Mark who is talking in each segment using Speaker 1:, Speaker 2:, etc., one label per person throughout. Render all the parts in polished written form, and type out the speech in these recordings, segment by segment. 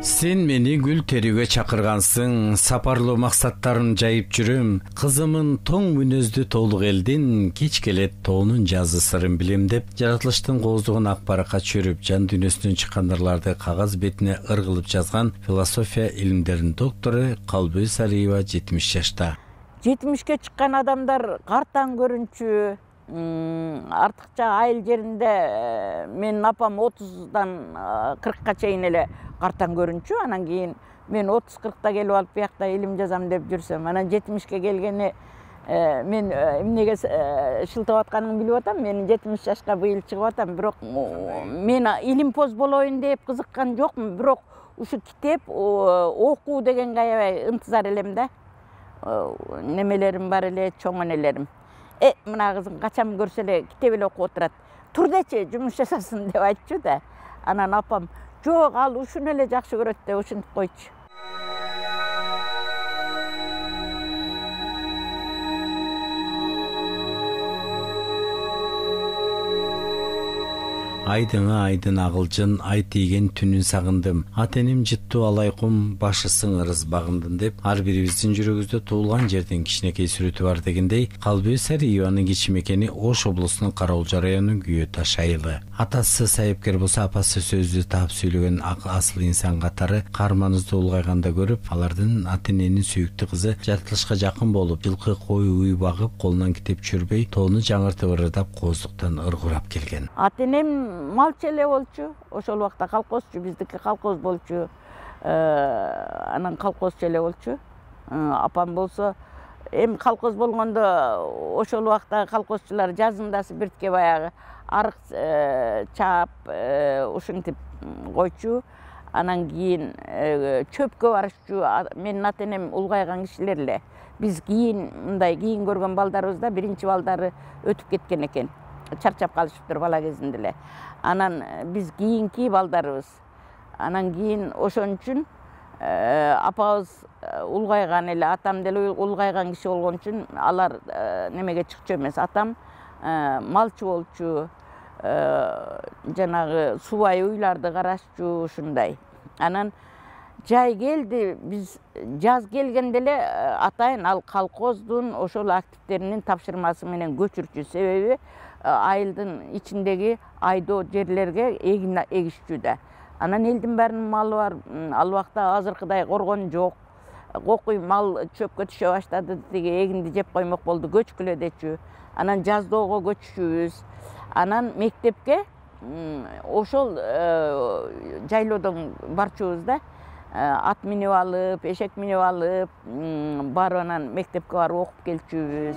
Speaker 1: Sen meni gül terүүгө чакыргансың, сапарлоо максаттарын жайып жүрөм. Кызымын тоң мүнөздүү толук элдин, кеч келет тоонун жазы сырын билем деп, жаратылыштын кооздугун ак баракка чөрүп, жан дүйнөсүнөн чыккандарларды кагаз бетине ыргылып жазган философия илимдеринин доктору Калбү Сариева 70 жашта.
Speaker 2: 70-ке чыккан адамдар картан көрүнчү, артыкча айыл жеринде менин апам 30-дан 40-ка чейин эле картан көрүнчү. Анан кийин мен 30-40-та келип алып биякта илим жазам деп жүрсөм, анан 70-ке келгени мен эмнеге шылтап атканын билип атам. Мен 70 жашка быйыл чыгып атам, бирок мен илимпоз болоюн деп кызыккан жокмун. Бирок ушу китеп окуу дегенге аябай ынтызар элем да. Немелерим бар эле, чоң энелерим. Мына кызың качан көрсө эле китеп эле окуп отурат. Турдечи, жумуш жасасын деп айтчу да. Анан апам, жок, ал ушуну эле жакшы көрөт деп ушинтип койчу.
Speaker 1: Айдыңа айдын агылжын, ай тийген түнүн сагындым. Атеним жыттуу алайкум, башы сыңырыз багындын деп, ар бирибиздин жүрөгүбүздө туулган жерден кичинекей сүрөтү бар дегендей, Калбү Сариеванын кичимекени Ош облусунун Караолжа районунун Күйө Таш айылы. Атасы сайыпкер болсо, апасы сөздү таап сүйлөгөн асыл инсан катары карманызды улгайганда көрүп, алардын ата-эненин сүйүктүү кызы жаратылышка жакын болуп, жылкы, кой, уй багып, колунан китеп чүрбөй, тоону жаңыртып ырдап, кооздуктан ыргурап келген.
Speaker 2: Ата-энем малчы эле болчу. Ошол убакта колхозчу, биздики колхоз болчу. Анан колхозчу эле болчу. Апам болсо, эми колхоз болгондо ошол убакта колхозчулар жазындасы биртке баягы арык чаап, ушинтип койчу. Анан кийин чөпкө барышчу. Менин ата-энем улгайган кишилер эле. Биз кийин мындай кийин көргөн балдарыбызда биринчи балдары өтүп кеткен экен. Чарчап калышыптыр бала кезинде эле. Анан биз кийинки балдарыбыз. Анан кийин ошон үчүн апабыз улгайган эле, атам деле улгайган киши болгон үчүн алар немеге чыкчу эмес. Атам малчы болчу, жанагы субай уйларды карашчу, ушундай. Анан жай келди, биз жаз келгенде эле атайын ал колхоздун ошол активдеринин тапшырмасы менен көчүрчү. Себеби айылдын ичиндеги айдоо жерлерге эгин эгишчү да. Анан элдин баарынын малы бар. Ал убакта азыркыдай коргон жок. Кокуй мал чөпкө түшө баштады, тиги эгинди жеп коймок болду, көчкүлө дечү. Анан жаздоого көчүшүбүз. Анан мектепке ошол жайлоодон барчубуз да. Ат минип алып, эшек минип алып, барып анан мектепке барып окуп келчүбүз.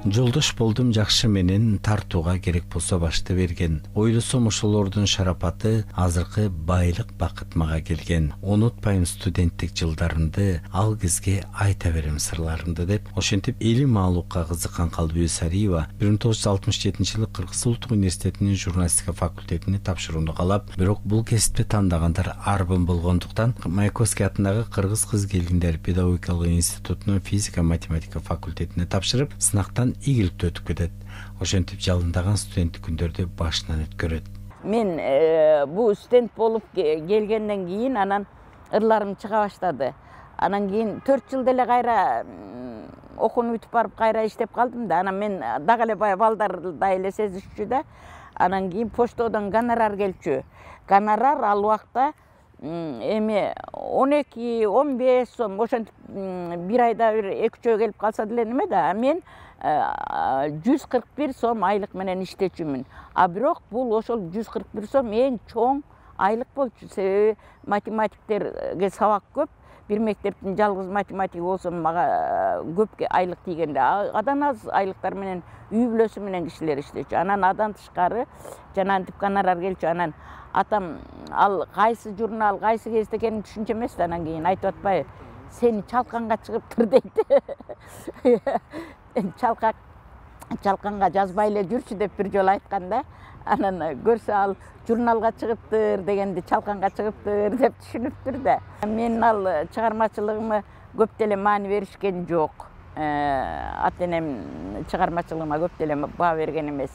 Speaker 1: Жолдош болдум жакшы менен тартууга керек болсо башты берген. Ойлосом ошолордун шарапаты азыркы байлык бакыт мага келген. Унутпайм студенттик жылдарымды, ал кезге айта берем сырларымды деп, ошентип илим алуукка кызыккан Калбү Сариева 1967-жылы Кыргыз Улуттук университетинин журналистика факультетине тапшырууну каалап, бирок бул кесипти тандагандар арбын болгондуктан Маяковский атындагы Кыргыз кыз келгиндер педагогикалык институтунун физика-математика факультетине тапшырып, сынактан ийгиликтүү өтүп кетет. Ошентип жалындаган студенттик күндөрдү башынан өткөрөт.
Speaker 2: Мен бу студент болуп келгенден кийин анан ырларым чыга баштады. Анан кийин 4 жыл деле кайра окууну бүтүп барып кайра иштеп калдым да. Анан мен дагы эле баягы балдардай эле сезишчү да. Анан кийин поштодон гонорар келчү. Гонорар ал убакта эми 12-15 сом, ошентип бир айда бир 2-3 келип калса деле неме да. Мен 141 сом айлык менен иштечүмүн. Бирок бул ошол 141 сом эң чоң айлык болчу. Себеби математиктерге сабак көп. Бир мектептин жалгыз математиги болсо мага көп айлык тийгенде. Адан аз айлыктар менен үй бүлөсү менен кишилер иштечү. Анан адан тышкары жанагынтип гонорар келчү. Анан атам ал кайсы журнал, кайсы гезит экенин түшүнчү эмес да. Анан кийин айтып атпайбы, сени чалканга чыгыптыр дейт. Чалканга жазбай эле жүрчү деп бир жолу айткан да. Анан көрсө ал журналга чыгыптыр дегенди чалканга чыгыптыр деп түшүнүптүр да. Мен ал чыгармачылыгыма көп деле маани беришкен жок. Ата-энем чыгармачылыгыма көп деле баа берген эмес.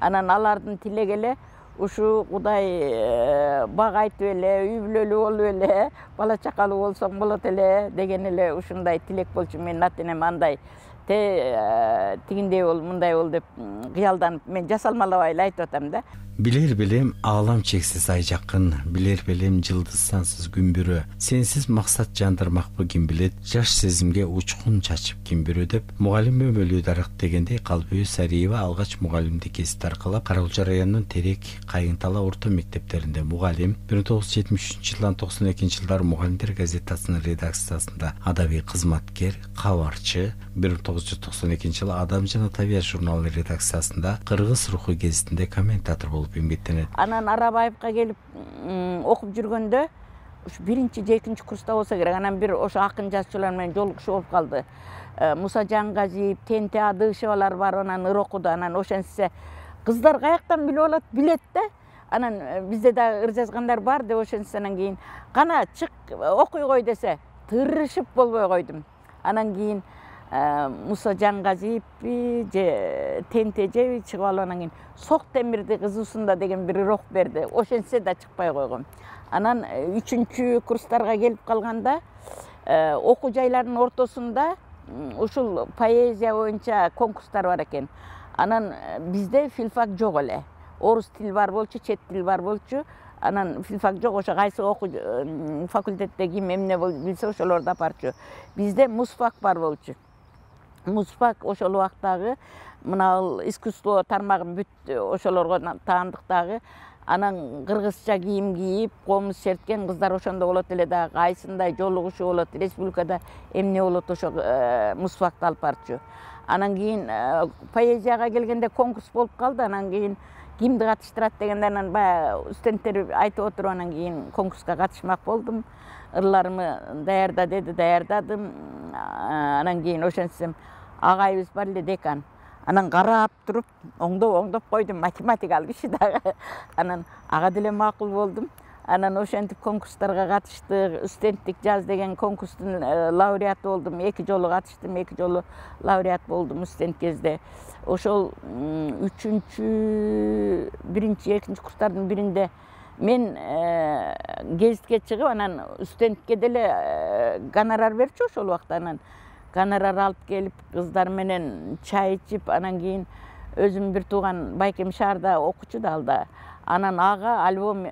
Speaker 2: Анан алардын тилеги эле ушу Кудай бак айтып эле, үй бүлөлүү болуп эле, бала чакалуу болсоң болот эле деген эле ушундай тилек болчу. Менин ата энем андай тигиндей бол, мындай бол деп кыялданып мен жасалмалабай эле айтып атам да.
Speaker 1: Билер билем аалам чексиз ай жакын, билер билем жылдыз сансыз күн бүрө. Сенсиз максат жандырмакпы ким билет, жаш сезимге учкун чачып ким бүрө деп мугалим өмөлүү дарык дегендей Калбыбү Сариева алгач мугалимдик кесипти аркалап Кара Кулча районунун Терек, Кайыңтала орто мектептеринде мугалим, 1973-жылдан 92-жылдары Мугалимдер газетасынын редакциясында адабий кызматкер, кабарчы, 1992-жылы Адам жана табият журналы редакциясында Кыргыз руху гезитинде комментатор болуп эмгектенет.
Speaker 2: Анан Арабаевка келип окуп жүргөндө ушу 1-же 2-чи курста болсо керек. Анан бир ошо акын жазуучулар менен жолугушуу болуп калды. Муса Жангазиев, Тенте Адышевалар бар, анан ыр-окуду. Анан ошентсе кыздар каяктан билип алат, билет да. Анан бизде да ыр жазгандар бар деп ошентсе анан кийин кана чык окуй кой десе тырышып болбой койдум. Анан кийин Муса Жангазиевпи же Тенте жеби чыгып алып анан кийин Сок темирди кызуусунда деген бир урок берди. Ошентсе да чыкпай койгом. Анан 3-чү курстарга келип калганда окуу жайлардын ортосунда ушул поэзия боюнча конкурстар бар экен. Анан бизде филфак жок эле. Орус тил бар болчу, чет тил бар болчу. Анан филфак жок, ошо кайсы окуу факультетте ким эмне билсе ошолорду апарчу. Бизде мусфак бар болчу. Мусфак ошол убактагы мына искусство тармагын бүт ошолорго таандык дагы. Анан кыргызча кийим кийип, комуз черткен кыздар ошондо болот эле да, кайсындай жолугушуу болот, республикада эмне болот ошо мусфакты алып барчу. Анан кийин поэзияга келгенде конкурс болуп калды. Анан кийин кимди катыштырат дегенде анан баягы студенттер айтып отуруп анан кийин конкурска катышмак болдум. Ырларымы даярда деди, даярдадым. Анан кийин ошентсем агайыбыз бар эле декан. Анан карап туруп оңдоп койдум, математикалык иши дагы. Анан ага деле макул болдум. Анан ошентип конкурстарга катыштык. Студенттик жаз деген конкурстун лауреаты болдум. 2 жолу катыштым, 2 жолу лауреат болдум студент кезде. Ошол 3-чү, 1-чи, 2-чи курстардын биринде мен гезитке чыгып, анан студентке деле гонорар берчү ошол убакта. Анан гонорар алып келип, кыздар менен чай ичип, анан кийин өзүм бир тууган Байкем шаарда окучу да алда. Анан ага альбом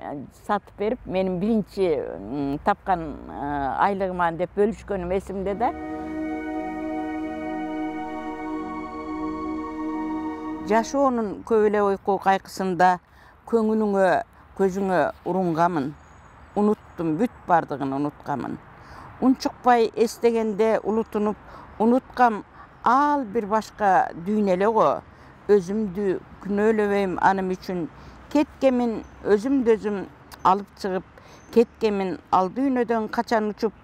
Speaker 2: сатып берип, менин 1-чи тапкан айлыгыма деп бөлүшкөнүм эсимде да. Жашоонун көп эле уйку кайкысында көңүлүңө, көзүңө урунгамын. Унуттум, бүт бардыгын унуткамын. Унчукпай эстегенде улутунуп, унуткам ал бир башка дүйнө эле го. Өзүмдү күнөөлөбөйм аным үчүн. Кеткемин өзүмдү өзүм алып чыгып, кеткемин ал дүйнөдөн качан учуп.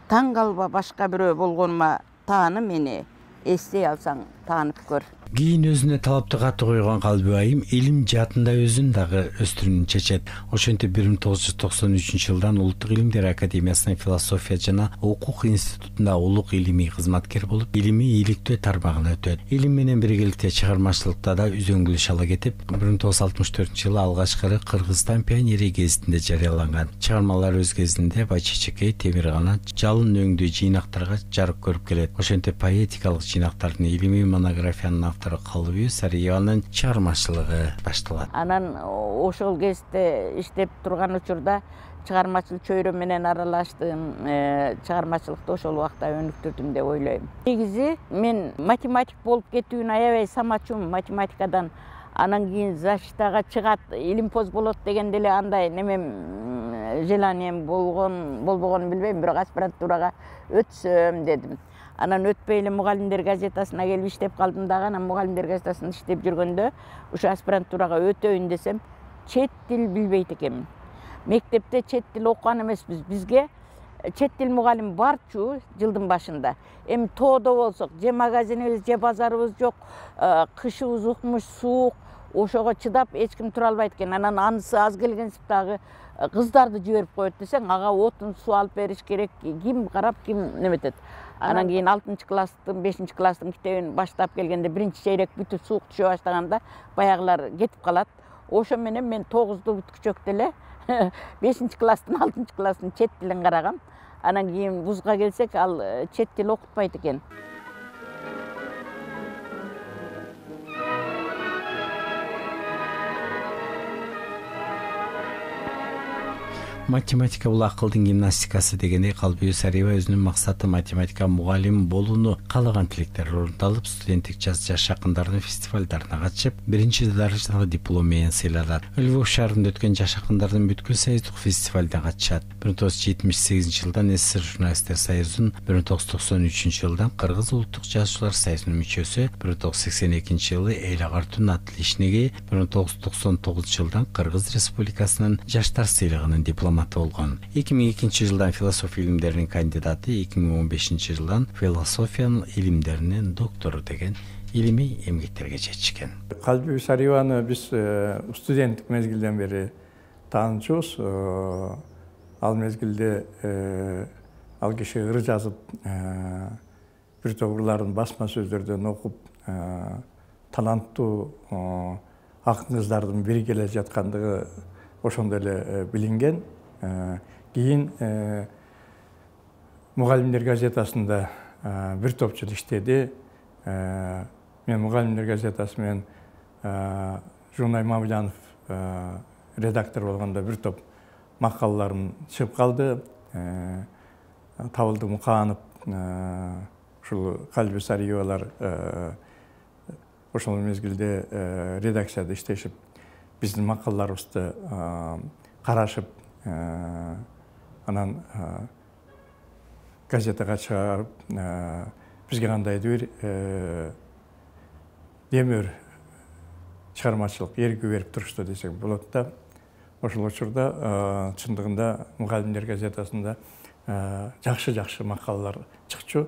Speaker 2: Таң калба башка бирөө болгонума, тааны мени эстей алсаң таанып көр.
Speaker 1: Кийин өзүнө талапты катуу койгон Калбыбү айым илим жаатында өзүн дагы өстүрүүнү чечет. Ошентип 1993-жылдан Улуттук Илимдер Академиясынын философия жана укук институтунда улук илимий кызматкер болуп, илимий ийгиликтөө тармагына өтөт. Илим менен биргеликте чыгармачылыкта да үзөңгүлүш ала кетип, 1964-жылы алгачкы Кыргызстан пионери гезитинде жарыяланган. Чыгармалар өз кезинде Байчечекей, Темирканат, жалын өңдүү жыйнактарга жарык көрүп келет. Ошентип поэтикалык жыйнактардын илимий монографиянын автору Калбыбү Сариеванын чыгармачылыгы башталат.
Speaker 2: Анан ошол кезде иштеп турган учурда чыгармачыл чөйрө менен аралаштым, чыгармачылыкты ошол убакта өнүктүрдүм деп ойлойм. Негизи мен математик болуп кетүүнү аябай самачумун математикадан. Анан кийин защитага чыгат, илимпоз болот дегенде эле андай немем желанием болбогонун билбейм, бирок аспирантурага өтсөм дедим. Анан өтпөй эле Мугалимдер газетасына келип иштеп калдым дагы. Анан Мугалимдер газетасында иштеп жүргөндө ушу аспирантурага өтөйүн десем, чет тил билбейт экенмин. Мектепте чет тил окуган эмеспиз. Бизге чет тил мугалим барчу жылдын башында. Эми тоодо болсок, же магазинибиз, же базарыбыз жок, кышыбыз укмуш, суук, ошого чыдап эч ким тура албайт экен. Анан анысы аз келген сыптагы кыздарды жиберип коет десең, ага отун, суу алып бериш керек. Ким карап, ким неметет. Анан кийин 6-чы класстын, 5-чи класстын китебин баштап келгенде 1-чи чейрек бүтүп суук түшө баштаганда баягылар кетип калат. ошо менен мен 9-ду бүткүчөктө эле 5-класстын 6-класстын чет тилин карагам. Анан кийин вузга келсек, ал чет тил окутпайт экен.
Speaker 1: Математика бул акылдын гимнастикасы дегендей Калбибү Сариева өзүнүн максаты математика мугалими болууну каалаган тилектер орундалып, студенттик жаз жакындардын фестивалдарына катышып, 1-даражадагы диплом менен сыйланат. Львов шаарында өткөн жаш акындардын бүткүл союздук фестивалына катышат. 1978-жылдан СССР журналисттер союзунун, 1993-жылдан Кыргыз улуттук жазуучулар союзунун мүчөсү, 1982-жылы Эйл Агартууну аттуу ишниги, 1999-жылдан Кыргыз Республикасынын жаштар сыйлыгынын дипломаты болгон. 2002-жылдан философия илимдеринин кандидаты, 2015-жылдан философиянын илимдеринин доктору деген илимий эмгектерге жетишкен.
Speaker 3: Калбибү Сариеваны биз студенттик мезгилден бери таанычубуз. Ал мезгилде ал киши ыр жазып, бир топ ырларын басма сөздөрдөн окуп, таланттуу акын кыздардын бири келе жаткандыгы ошондо эле билинген. Кийин Мугалимдер газетасында бир топ жыл иштеди. Мен Мугалимдер газетасы менен Жунай Мамыжанов редактор болгондо бир топ макалаларым чыгып калды. Табылды Муканов, ушул Калбибү Сариевалар ошол мезгилде редакцияда иштешип, биздин макалаларыбызды карашып, анан газетага чыгарып, бизге кандайдыр бир демир чыгармачылык эргүү берип турушту десек болот да. Ошол учурда чындыгында Мугалимдер газетасында жакшы макалалар чыкчу.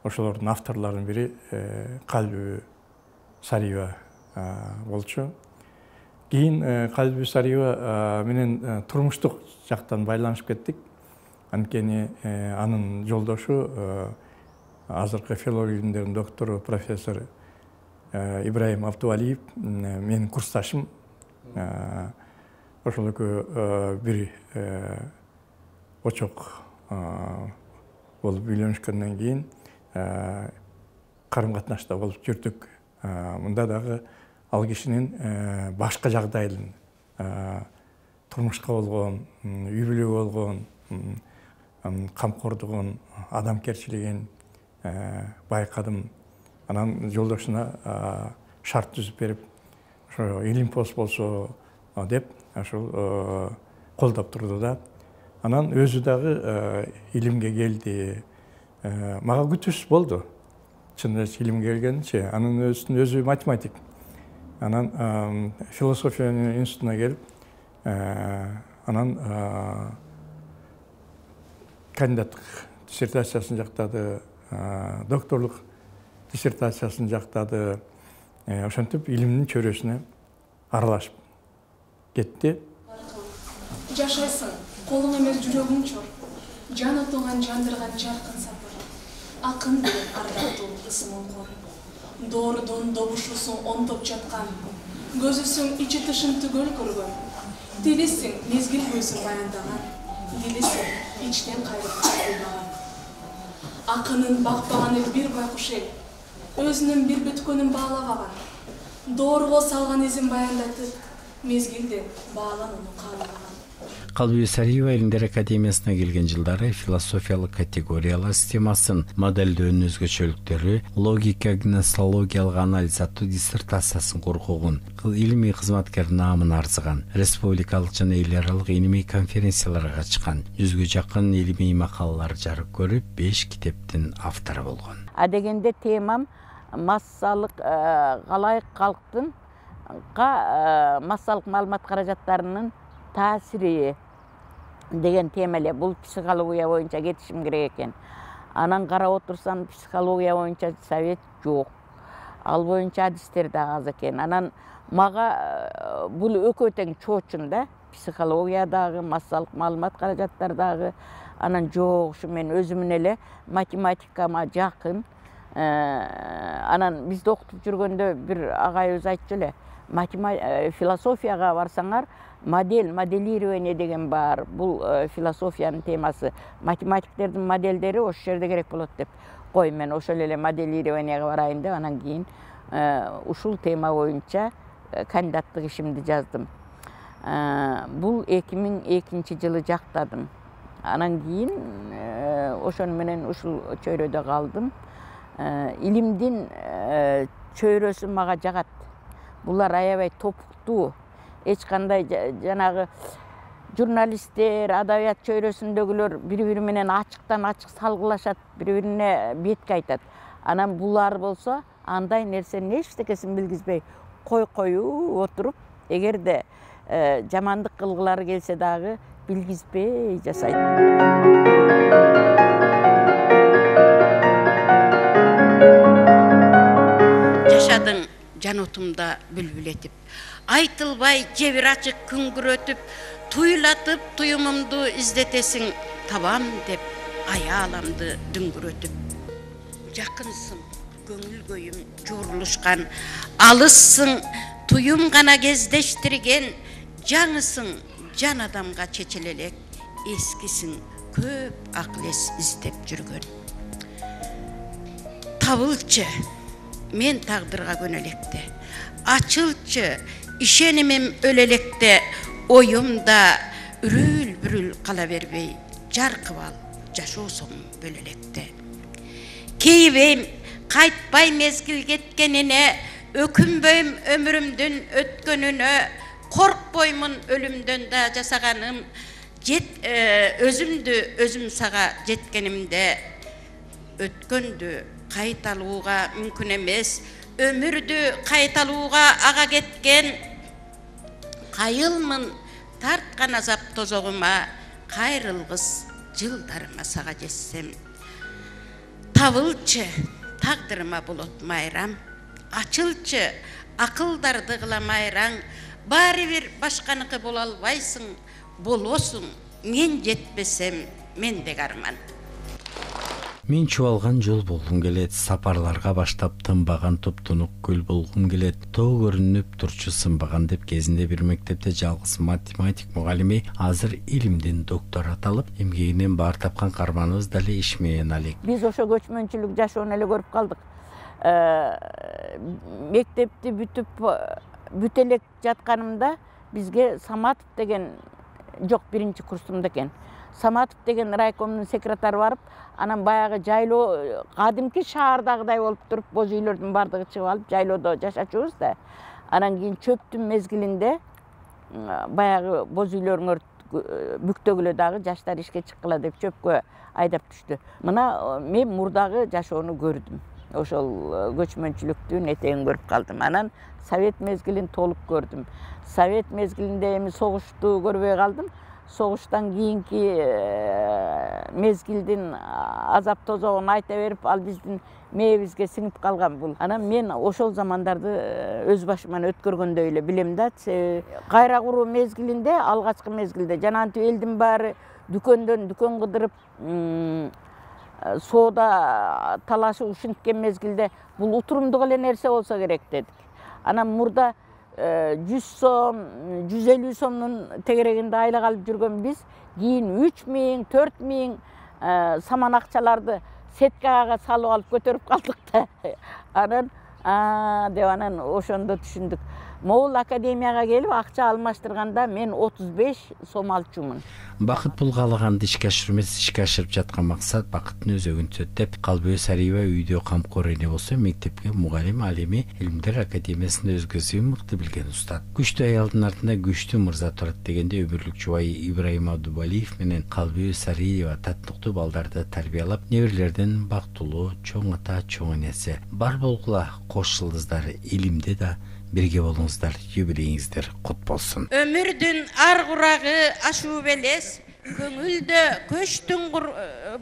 Speaker 3: Ошолордун авторлорунун бири Калбибү Сариева болчу. Кийин Калбибү Сариева менен турмуштук жактан байланышып кеттик. Анткени анын жолдошу азыркы филология илимдеринин доктору профессор Ибраим Абдувалиев менин курсташым. Ошол экөө бир очок болуп үйлөнүшкөндөн кийин карым катнашта болуп жүрдүк. Мында дагы ал кишинин башка жагдайын, турмушка болгон, үй бүлөгө болгон камкордугун, адамкерчилигин байкадым. Анан жолдошуна шарт түзүп берип, ошо илимпоз болсо деп ошол колдоп турду да. Анан өзү дагы илимге келди. Мага күтүүсүз болду. Чын эле илимге келгенчи, анын өзү математик. Анан философия институтуна келип, анан кандидаттык диссертациясын жактады, докторлук диссертациясын жактады. Ошентип илимдин чөйрөсүнө аралашып кетти.
Speaker 4: Жашайсың, колуң эмес жүрөгүң чор. Жан отуңан жандырган жаркын сапар. Акын деген ардактуу ысымың кор. Доорудун добушусуң онтоп жаткан. Көзүсүң ичи тышын түгөл көргөн. Тилисиң мезгил көзүн баяндаган. Дилисиң ичтен кайрып кайрылган. Акынын бакпаган эл бир байкуш эл. Өзүнүн бир бүткөнүн баалабаган. Дооруго салган изин баяндатып, мезгилден бааланууну каалаган.
Speaker 1: Калбибү Сариева Илимдер академиясына келген жылдары философиялык категориялар системасын моделдөөнүн өзгөчөлүктөрү, логика, гносеологиялык анализ аттуу диссертациясын коргогон, илимий кызматкер наамын арзыган, республикалык жана эл аралык илимий конференцияларга катышкан, 100гө жакын илимий макалалар жарык көрүп, 5 китептин автору болгон.
Speaker 2: Дегенде темам массалык калайык калктын массалык маалымат каражаттарынын таасири деген тема эле. Бул психология боюнча кетишим керек экен. Анан карап отурсам, психология боюнча совет жок. Ал боюнча адистер да аз экен. Анан мага бул экөө тең чоочун да. Психология дагы, массалык маалымат каражаттар дагы. Анан жок, ушу мен өзүмүн эле математикама жакын. Анан бизди окутуп жүргөндө бир агайыбыз айтчу эле, Философияга барсаңар, моделирование деген бар. Бул философиянын темасы. Математиктердин модельдери ошол жерде керек болот деп. Кой, мен ошол эле моделированияга барайын деп, анан кийин ушул тема боюнча кандидаттык ишимди жаздым. Бул 2002 жылы жактадым. Анан кийин ошону менен ушул чөйрөдө калдым. Илимдин чөйрөсү мага жагат. Булар аябай топуктуу. Эч кандай жанагы журналисттер, адабият чөйрөсүндөгүлөр бири-бири менен ачыктан ачык салгылашат, бири-бирине бетке айтат. Анан булар болсо андай нерсенин эчтекесин билгизбей коюу отуруп, эгерде жамандык кылгылары келсе дагы билгизбей жасайт.
Speaker 5: Жашадың жанотумда бүлбүл етіп, айтылбай жебір ачык күңгүрөтүп, туйлатып туюмумду издетесиң, табам деп аяламды дүңгүрөтүп. Жакынсың, көңүл көйүм жуурулушкан, алыссың, туюм гана кездештирген, жаңысың, жан адамга чечелелек, эскисиң, көп акыл эс издеп жүргөн. Табылчы, мен тагдырга көнөлекте, ачылчы, ишенимим өлелекте, оюмда үрүл-бүрүл кала бербей, жаркып ал, жашоосуң бөлелекте. Кейбейм, кайтпай мезгил кеткенине, өкүнбөйм өмүрүмдүн өткөнүнө, коркпоймун өлүмдөн да жасаганым, өзүмдү өзүм сага жеткенимде, өткөндү кайталууга мүмкүн эмес, өмүрдү кайталууга ага кеткен, кайылмын тарткан азап тозогума, кайрылгыс жылдарыма сага жетсем. Табылчы, тагдырыма болот майрам, ачылчы, акылдарды кыламайраң, баары бир башканыкы боло албайсың, болосуң, мен жетпесем, мендек арман.
Speaker 1: Мен чубалган жол болгум келет, сапарларга баштап тынбаган топтонук көл болгум келет, тоо көрүнүп турчу сынбаган деп кезинде бир мектепте жалгыз математик мугалими, азыр илимдин доктору аталып, эмгегинен баар тапкан карманыбыз дали Ишмеен Алик.
Speaker 2: Биз ошо көчмөнчүлүк жашоону эле көрүп калдык. Мектепти бүтүп элек жатканымда бизге Саматов деген, жок, биринчи курсумда экен. Саматов деген райкомдун секретары барып, анан баягы жайлоо, кадимки шаардагыдай болуп туруп, боз үйлөрдүн бардыгы чыгып алып, жайлоодо жашачубуз да. Анан кийин чөптүн мезгилинде баягы боз үйлөрүңөр бүктөгүлө дагы жаштар ишке чыккыла деп чөпкө айдап түштү. Мына мен мурдагы жашоону көрдүм. Ошол көчмөнчүлүктүн этегин көрүп калдым. Анан совет мезгилин толук көрдүм. Совет мезгилинде эми согушту көрбөй калдым. Согуштан кийинки мезгилдин азап тозогун айта берип, ал биздин мээбизге сиңип калган бул. Анан мен ошол замандарды өз башыман өткөргөндөй эле билем да. Кайра куруу мезгилинде, алгачкы мезгилде жанагынтип элдин баары дүкөндөн дүкөн кыдырып, соода талашы ушинткен мезгилде бул утурумдук эле нерсе болсо керек дедик. Анан мурда 100 сом, 150 сомдун тегерегинде айлык алып жүргөн биз кийин 3000, 4000 саман акчаларды сеткага салып алып көтөрүп калдык да. Анан деп анан ошондо түшүндүк. Могул академияга келип акча алмаштырганда мен 35 сом алчумун.
Speaker 1: Бакыт бул каалаганды ишке ашыруу эмес, ишке ашырып жаткан максат бакыттын өзөгүн түзөт деп Калбыбек Сариева үйдө камкор эне болсо, мектепке мугалим, алими, Илимдер академиясында өзгөсү мыкты билген устат. Күчтүү аялдын артында күчтүү мырза турат дегенде өмүрлүк жубайы Ибраим Абдубалиев менен Калбыбек Сариева таттыктуу балдарды тарбиялап, неберелерден бактылуу чоң ата, чоң энеси. Бар болгула кош жылдыздар, илимде да бирге болуңуздар, юбилейиңиздер кут болсун.
Speaker 5: Өмүрдүн ар курагы ашуу белес, көңүлдө көчтүң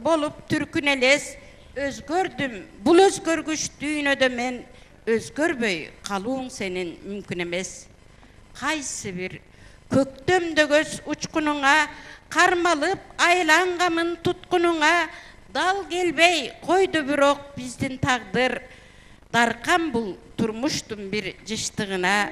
Speaker 5: болуп түркүн элес, өзгөрдүм бул өзгөргүч дүйнөдө мен, өзгөрбөй калууң сенин мүмкүн эмес. Кайсы бир көктөмдөгөс учкунуңа, кармалып айлангамын туткунуңа, дал келбей койду бирок биздин тагдыр. Даркан бул турмуштун бир жыштыгына,